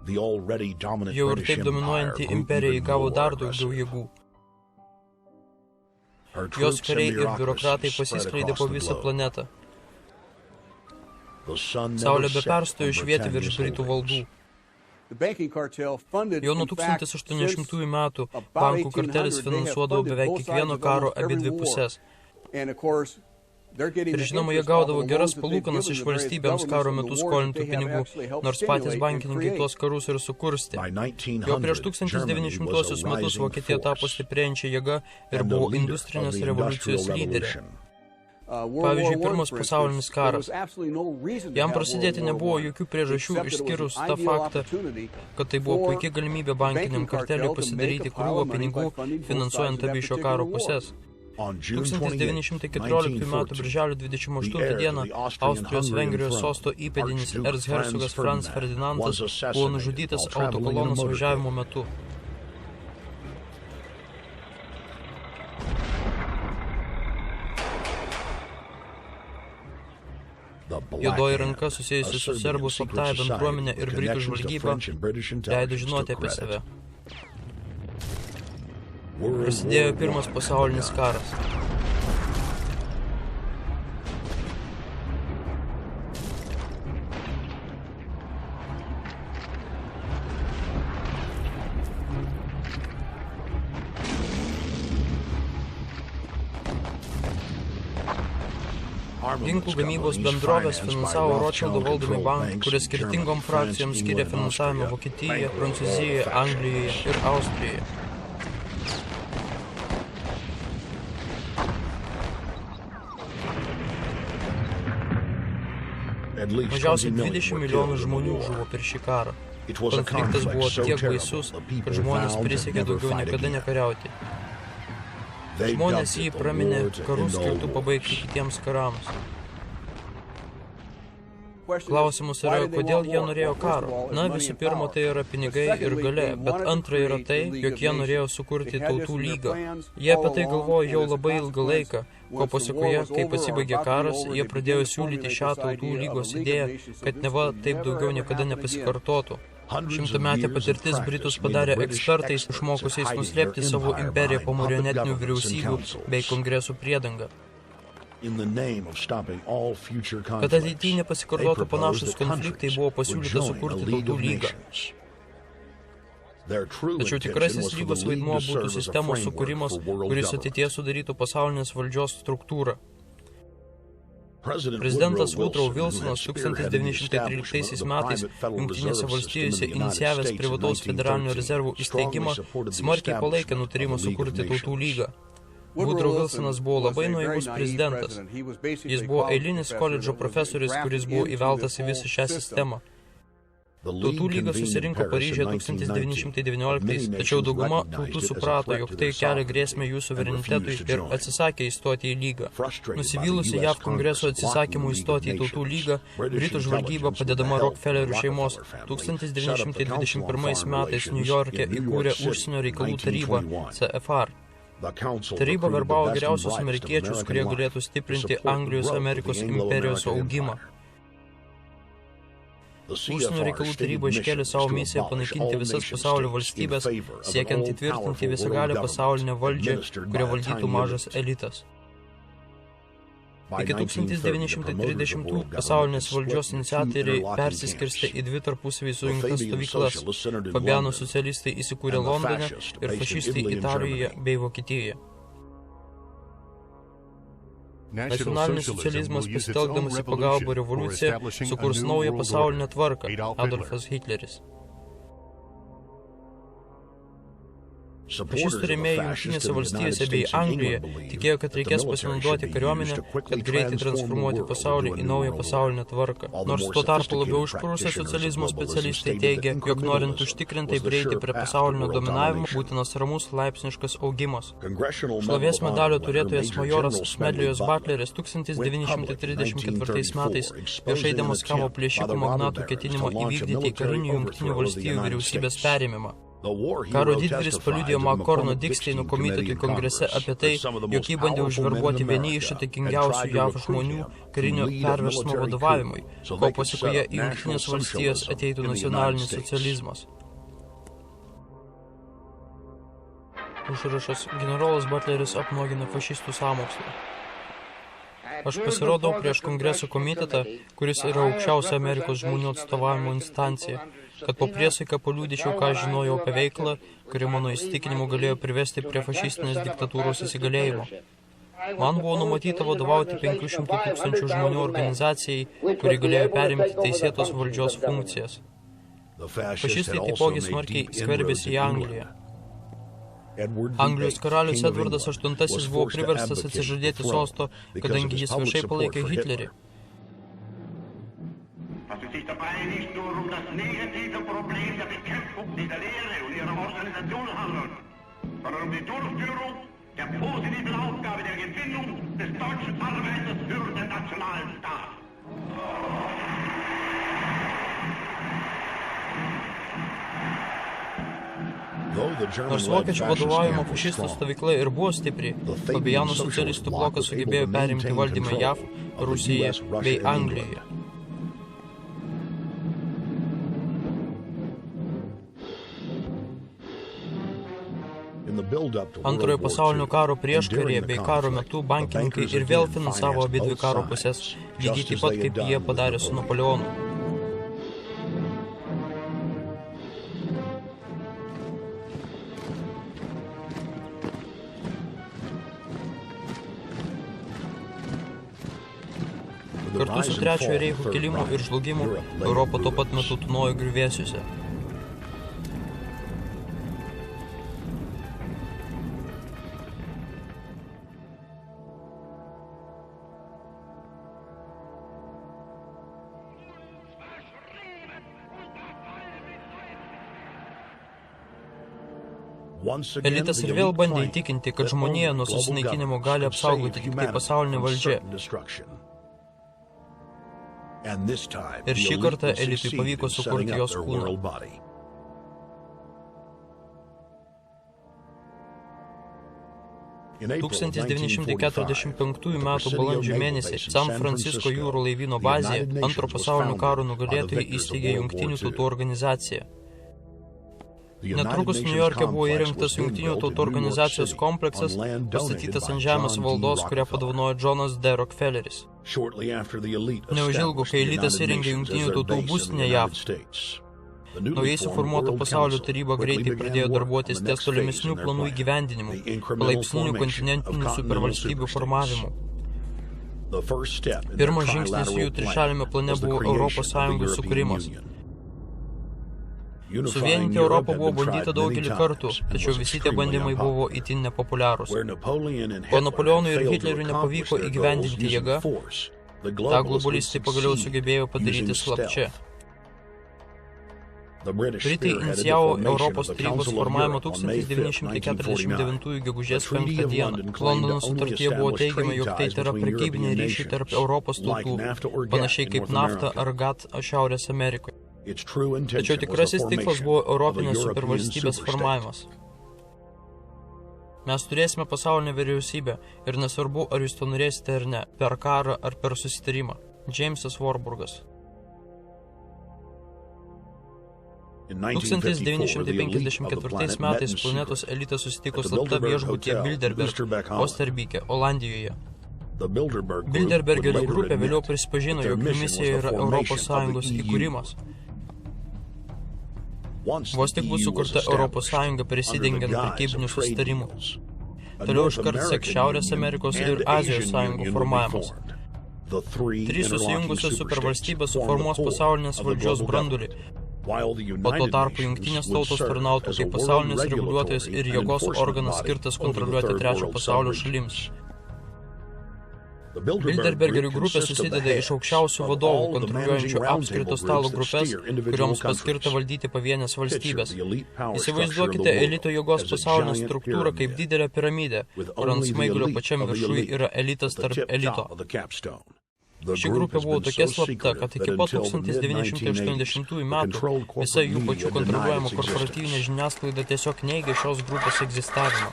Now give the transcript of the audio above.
Jau ir taip dominuojanti imperija įgavo dar daugiau jėgų. Jos kariai ir biurokratai pasiskleidė po visą planetą. Saulė be perstojo švietė virš Britų valdų. Jau nuo 1800 metų bankų kartelis finansuodavo beveik kiekvieno karo abidvi pusės. Ir žinoma, jie gaudavo geras palūkanas iš valstybėms karo metu skolintų pinigų, nors patys bankininkai tuos karus ir sukurstė. Jau prieš 1900 metus Vokietija tapo stiprėjančia jėga ir buvo industrinės revoliucijos lyderė. Pavyzdžiui, Pirmas pasaulinis karas. Jam prasidėti nebuvo jokių priežasčių išskyrus tą faktą, kad tai buvo puikia galimybė bankiniam karteliui pasidaryti krūvą pinigų, finansuojant abi šio karo pusės. 1914 m. birželio 28 dieną Austrijos-Vengrijos sosto įpėdinis erzhercogas Franz Ferdinandas buvo nužudytas autokolonos važiavimo metu. Juodoji ranka susijusi su serbų slaptąja bendruomenė ir britų žvalgyba leido žinoti apie save. Prasidėjo Pirmas pasaulinis karas. Ginklų gamybos bendrovės finansavo Rothschildo valdomi bankai, kurie skirtingom frakcijoms skiria finansavimą Vokietijoje, Prancūzijoje, Anglijoje ir Austrijoje. Mažiausiai 20 milijonų žmonių žuvo per šį karą. Konfliktas buvo tiek baisus, kad žmonės prisiekė daugiau niekada nekariauti. Žmonės jį praminė karų skirtų pabaigti kitiems karams. Klausimas yra, kodėl jie norėjo karo. Na, visų pirma, tai yra pinigai ir galia, bet antra yra tai, jog jie norėjo sukurti tautų lygą. Jie apie tai galvojo jau labai ilgą laiką, ko pasekoje, kai pasibaigė karas, jie pradėjo siūlyti šią tautų lygos idėją, kad neva taip daugiau niekada nepasikartotų. Šimtametė patirtis Britus padarė ekspertais, išmokusiais nuslėpti savo imperiją po marionetinių vyriausybių bei kongresų priedangą. Kad ateityje nepasikartotų panašus konfliktai, buvo pasiūlyta sukurti tautų lygą. Tačiau tikrasis lygos vaidmuo būtų sistemos sukūrimas, kuris ateityje sudarytų pasaulinės valdžios struktūrą. Prezidentas Woodrow Wilsonas 1913 metais Jungtinėse valstijose inicijavęs privataus federalinio rezervų įsteigimą smarkiai palaikė nutarimą sukurti tautų lygą. Woodrow Wilsonas buvo labai naivus prezidentas. Jis buvo eilinis koledžo profesorius, kuris buvo įveltas į visą šią sistemą. Tautų lyga susirinko Paryžiuje 1919, tačiau dauguma tautų suprato, jog tai kelia grėsmę jų suverenitetui ir atsisakė įstoti į lygą. Nusivylusi JAV kongreso atsisakymų įstoti į tautų lygą, Britų žvalgyba padedama Rockefellerių šeimos 1921 metais Niujorke įkūrė Užsienio reikalų tarybą CFR. Taryba verbavo geriausius amerikiečius, kurie galėtų stiprinti Anglijos-Amerikos imperijos augimą. Užsienio reikalų taryba iškėlė savo misiją panaikinti visas pasaulio valstybės, siekiant įtvirtinti visagalę pasaulinę valdžią, kurią valdytų mažas elitas. Iki 1930 pasaulinės valdžios iniciatoriai persiskirstė į dvi tarpusavį sujungtas stovyklas. Fabiano socialistai įsikūrė Londone ir fašistai Italijoje bei Vokietijoje. Nacionalinis socializmas, pasitelkdamas į pagalbą revoliuciją, sukurs naują pasaulinę tvarką, Adolfas Hitleris. Fašistų rėmėjai Jungtinėse valstijose bei Anglijoje tikėjo, kad reikės pasinaudoti kariuomenę, kad greitai transformuoti pasaulį į naują pasaulinę tvarką. Nors tuo tarpu labiau užprusę socializmo specialistai teigia, jog norint užtikrintai prieiti prie pasaulinio dominavimo, būtinas ramus laipsniškas augimas. Šlovės medalio turėtojas majoras Smedlijos Butleris 1934 metais viešai demaskavo plėšikų magnatų ketinimą įvykdyti karinių Jungtinių valstijų vyriausybės perėmimą. Karo didvyris paliudijo Makorno Diksteino komitetui kongrese apie tai, jog jį bandė užverbuoti vieni iš įtakingiausių JAV žmonių karinio perversmo vadovavimui, ko pasiekoje į Jungtinės valstijas ateitų nacionalinis socializmas. Užrašas: generolas Butleris apnuogina fašistų sąmokslą. Aš pasirodau prieš Kongreso komitetą, kuris yra aukščiausia Amerikos žmonių atstovavimo instancija, kad po priesaiką paliudyčiau, ką žinojau apie veiklą, kuri mano įsitikinimu galėjo privesti prie fašistinės diktatūros įsigalėjimo. Man buvo numatyta vadovauti 500 000 žmonių organizacijai, kuri galėjo perimti teisėtos valdžios funkcijas. Fašistai taipogi smarkiai skverbėsi į Angliją. Anglijos karalius Edvardas VIII buvo priverstas atsižadėti sosto, kadangi jis viešai palaikė Hitlerį. Nors vokiečių vadovaujama fašistų stovykla ir buvo stipri, Fabijanų socialistų blokas sugebėjo perimti valdymą JAV, Rusijoje bei Anglijoje. Antrojo pasaulinio karo prieškaryje bei karo metu bankininkai ir vėl finansavo abidvi karo pusės, lygiai taip pat kaip jie padarė su Napoleonu. Kartu su Trečiojo reicho kilimu ir žlugimu Europa tuo pat metu tūnojo griuvėsiuose. Elitas ir vėl bandė įtikinti, kad žmonija nuo susinaikinimo gali apsaugoti tik tai pasaulinė valdžia. Ir šį kartą elitui pavyko sukurti jos kūną. 1945 metų balandžio mėnesį San Francisko jūrų laivyno bazėje antro pasaulinio karo nugalėtojai įsteigė Jungtinių tautų organizaciją. Netrukus Niujorke buvo įrengtas Jungtinių tautų organizacijos kompleksas, pastatytas ant žemės valdos, kurią padovanojo Johnas D. Rockefelleris. Neužilgo, kai elitas įrengė Jungtinių tautų būstinę JAV, naujai suformuota pasaulio taryba greitai pradėjo darbuotis ties tolimesnių planų įgyvendinimu, palaipsninių kontinentinių supervalstybių formavimu. Pirmas žingsnis jų trišaliame plane buvo Europos Sąjungos sukūrimas. Suvienyti Europą buvo bandyta daugelį kartų, tačiau visi tie bandymai buvo itin nepopuliarūs. Ko Napoleonui ir Hitleriui nepavyko įgyvendinti jėga, tą globalistai pagaliau sugebėjo padaryti slapčia. Britai inicijavo Europos tarybos formavimą 1949 gegužės 5 dieną. Londono sutartyje buvo teigiama, jog tai yra prekybiniai ryšiai tarp Europos tautų, panašiai kaip nafta ar GATT Šiaurės Amerikoje. Tačiau tikrasis tikslas buvo Europinės supervalstybės formavimas. Mes turėsime pasaulinę vyriausybę ir nesvarbu, ar jūs to norėsite ar ne, per karą ar per susitarimą. Džeimsas Warburgas. 1954 metais planetos elitas susitiko slapta viešbutyje Bilderberg, Osterbike, Olandijoje. Bilderbergerio grupė vėliau prisipažino, jog misija yra Europos Sąjungos įkūrimas. Vos tik bus sukurta Europos Sąjunga prisidengiant prekybinių susitarimų. Toliau iškart seks Šiaurės Amerikos ir Azijos sąjungų formavimas. Trys susijungusios supervalstybės suformuos pasaulinės valdžios brandulį, o tuo tarpu Jungtinės tautos tarnautų kaip pasaulinis reguliuotojas ir jėgos organas skirtas kontroliuoti trečio pasaulio šalims. Bilderbergerių grupė susideda iš aukščiausių vadovų, kontroliuojančių apskrito stalo grupės, kurioms paskirta valdyti pavienės valstybės. Įsivaizduokite elito jėgos pasaulinę struktūrą kaip didelę piramidę, kur ant smaigalio pačiam viršui yra elitas tarp elito. 19 Ši grupė buvo tokia slapta, kad iki pat 1980 metų visa jų pačių kontroliuojama korporatyvinė žiniasklaida tiesiog neigė šios grupės egzistavimą.